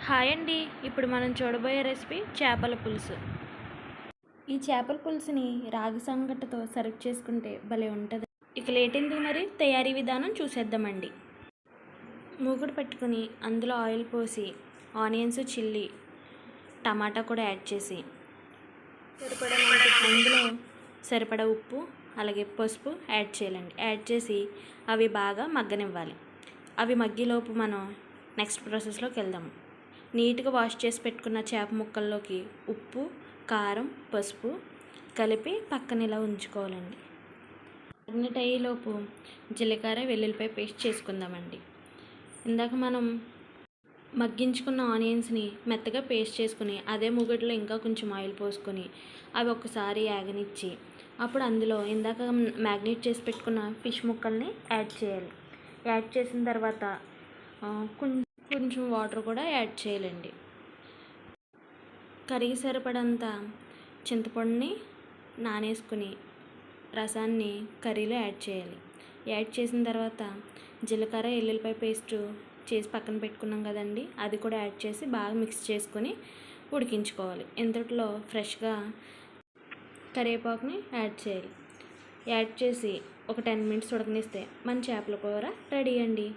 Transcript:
Hi అండి. ఇప్పుడు మనం చూడబోయే రెసిపీ చేపల పులుసు. ఈ చేపల పులుసుని రాగి సంగటితో సర్వ్ చేసుకుంటే భలే ఉంటుంది. ఇక లేట్ ఎందుకు, మరి తయారీ విధానం చూసేద్దామండి. మూకుడు పెట్టుకుని అందులో ఆయిల్ పోసి ఆనియన్స్, చిల్లీ, టమాటా కూడా యాడ్ చేసి అందులో సరిపడా ఉప్పు అలాగే పసుపు యాడ్ చేయాలండి. యాడ్ చేసి అవి బాగా మగ్గనివ్వాలి. అవి మగ్గిలోపు మనం నెక్స్ట్ ప్రాసెస్లోకి వెళ్దాము. నీట్గా వాష్ చేసి పెట్టుకున్న చేప ముక్కల్లోకి ఉప్పు, కారం, పసుపు కలిపి పక్కన ఇలా ఉంచుకోవాలండి. మ్యాగ్నెట్ అయ్యేలోపు జీలకర్ర, వెల్లుల్లిపాయ పేస్ట్ చేసుకుందామండి. ఇందాక మనం మగ్గించుకున్న ఆనియన్స్ని మెత్తగా పేస్ట్ చేసుకుని అదే మూగట్లో ఇంకా కొంచెం ఆయిల్ పోసుకొని అవి ఒకసారి యాగనిచ్చి అప్పుడు అందులో ఇందాక మ్యాగ్నేట్ చేసి పెట్టుకున్న ఫిష్ ముక్కల్ని యాడ్ చేయాలి. యాడ్ చేసిన తర్వాత కొంచెం వాటర్ కూడా యాడ్ చేయాలండి. కర్రీ సరిపడంత చింతపండుని నానేసుకుని రసాన్ని కర్రీలో యాడ్ చేయాలి. యాడ్ చేసిన తర్వాత జీలకర్ర, ఎల్లుల్లిపాయ పేస్టు చేసి పక్కన పెట్టుకున్నాం కదండి, అది కూడా యాడ్ చేసి బాగా మిక్స్ చేసుకొని ఉడికించుకోవాలి. ఇంతట్లో ఫ్రెష్గా కరివేపాకుని యాడ్ చేయాలి. యాడ్ చేసి ఒక 10 మినిట్స్ ఉడకనిస్తే మన చేపల కూర రెడీ అండి.